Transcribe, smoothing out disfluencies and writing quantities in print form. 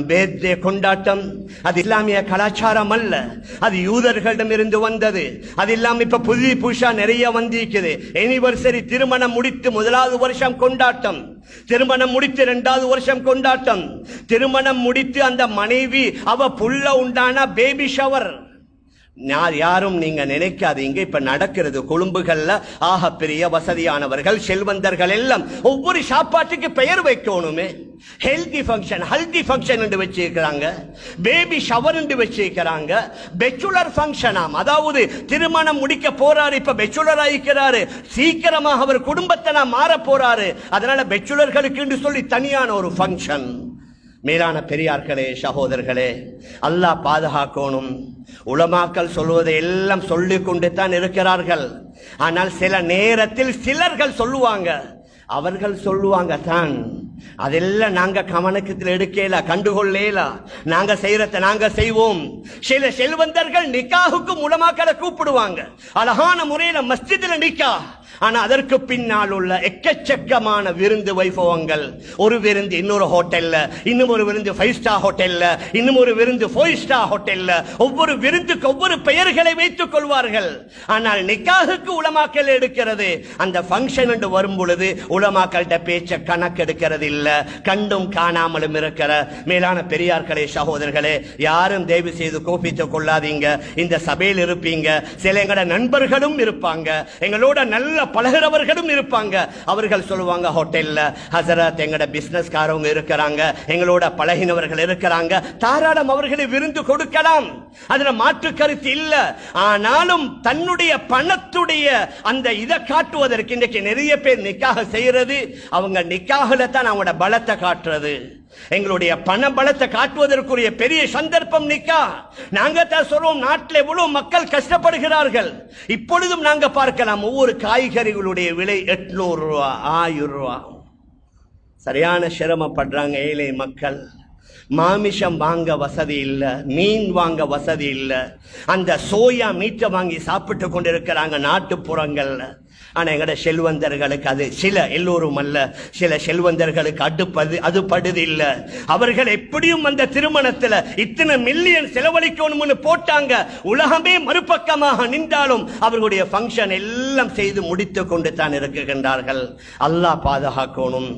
பேர்தே கொண்டாட்டம் அது இஸ்லாமிய கலாச்சாரம் அல்ல, அது யூதர்களிடமிருந்து வந்தது. அது இல்லாம இப்ப புதுசா நிறைய வந்திருக்குது. எனிவர்சரி, திருமணம் முடித்து முதலாவது வருஷம் கொண்டாட்டம், திருமணம் முடித்து இரண்டாவது வருஷம் கொண்டாட்டம், திருமணம் முடித்து அந்த மனைவி அவ புள்ள உண்டான பேபி ஷவர். யாரும் நீங்க நினைக்காதீங்க, இப்ப நடக்கிறது கொழும்புகள்ல ஆக பெரிய வசதியானவர்கள் செல்வந்தர்கள் எல்லாம் ஒவ்வொரு சாப்பாட்டுக்கு பெயர் வைக்கணுமே. ஹெல்தி ஃபங்க்ஷன், ஹல்தி ஃபங்க்ஷன் என்று வச்சிருக்கிறாங்க, பேபி ஷவர் என்று வச்சிருக்கிறாங்க, பெச்சுலர் ஃபங்க்ஷனாம். அதாவது திருமணம் முடிக்க போறாரு, இப்ப பெச்சுலர் ஆகிக்கிறாரு, சீக்கிரமாக அவர் குடும்பத்தை நான் மாற போறாரு, அதனால பெச்சுலர்களுக்கு என்று சொல்லி தனியான ஒரு ஃபங்க்ஷன். மேலான பெரியார்களே, சகோதரர்களே, அல்லாஹ் பாதுகாக்கணும். உலமாக்கள் சொல்வதை எல்லாம் சொல்லிக் கொண்டு தான் இருக்கிறார்கள். ஆனால் சில நேரத்தில் சிலர்கள் சொல்லுவாங்க, அவர்கள் சொல்லுவாங்க தான், அதெல்லாம் நாங்க கவனத்தில் எடுக்கல, கண்டுகொள்ளல, நாங்க செய்யறத நாங்க செய்வோம். சில செல்வந்தர்கள் நிக்காஹுக்கு உலமாக்களை கூப்பிடுவாங்க, அழகான முறையில மஸ்ஜித்ல நிக்கா. ஆனா அதற்கு பின்னால் உள்ள எக்கச்சக்கமான விருந்து வைபவங்கள், ஒரு விருந்து இன்னொரு ஹோட்டல்ல, இன்னும் ஒரு விருந்து 5 ஸ்டார் ஹோட்டல்ல, இன்னும் ஒரு விருந்து 4 ஸ்டார் ஹோட்டல்ல, ஒவ்வொரு விருந்துக்கு ஒவ்வொரு பெயர்களை வைத்துக் கொள்வார்கள். ஆனால் நிக்காஹுக்கு உலமாக்கள் எடுக்கிறது, அந்த ஃபங்க்ஷன் என்று வரும் பொழுது உலமாக்கள்கிட்ட பேச்ச கணக்கெடுக்கிறது இல்ல, கண்டும் காணாமலும் இருக்கிற. மேலான பெரியார்களே, சகோதரர்களே, யாரும் தயவு செய்து கோபித்துக் கொள்ளாதீங்க. இந்த சபையில் இருப்பீங்க, சில எங்களோட நண்பர்களும் இருப்பாங்க, எங்களோட நல்ல பழகிறவர்களும் இருப்பாங்க. அவர்கள் சொல்லுவாங்க, ஹோட்டல்ல ஹசரத் எங்கட பிசினஸ்காரங்க இருக்கிறாங்க, எங்களோட பழகினவர்கள் இருக்கிறாங்க, தாராளம் அவர்களை விருந்து கொடுக்கலாம், அதுல மாற்று கருத்து இல்ல. ஆனாலும் தன்னுடைய பணத்துடைய அந்த இதை காட்டுவதற்கு இன்றைக்கு நிறைய பேர் நிக்காக செய்யறது, அவங்க நிக்காகல தான் அவங்களோட பலத்தை காட்டுறது. எங்களுடைய பண பலத்தை காட்டுவதற்குரிய பெரிய சந்தர்ப்பம் நிக்கா. நாங்க தான் சொல்றோம், நாட்டில் எவ்வளவு மக்கள் கஷ்டப்படுகிறார்கள். இப்பொழுதும் நாங்க பார்க்கலாம், ஒவ்வொரு காய்கறிகளுடைய விலை 800 ரூபா, 1000 ரூபா. சரியான சிரமப்படுறாங்க ஏழை மக்கள். மாமிசம் வாங்க வசதி இல்ல, மீன் வாங்க வசதி இல்ல, அந்த சோயா மீட்டை வாங்கி சாப்பிட்டு கொண்டிருக்கிறாங்க நாட்டுப்புறங்கள்ல. ஆனா எங்கட செல்வந்தர்களுக்கு அது, சில எல்லோரும் அல்ல, சில செல்வந்தர்களுக்கு அது படுது இல்ல. அவர்கள் எப்படியும் அந்த திருமணத்துல இத்தனை மில்லியன் செலவழிக்கணும்னு போட்டாங்க. உலகமே மறுபக்கமாக நின்றாலும் அவர்களுடைய ஃபங்க்ஷன் எல்லாம் செய்து முடித்து கொண்டு தான் இருக்குகின்றார்கள். அல்லாஹ் பாதுகாக்கணும்.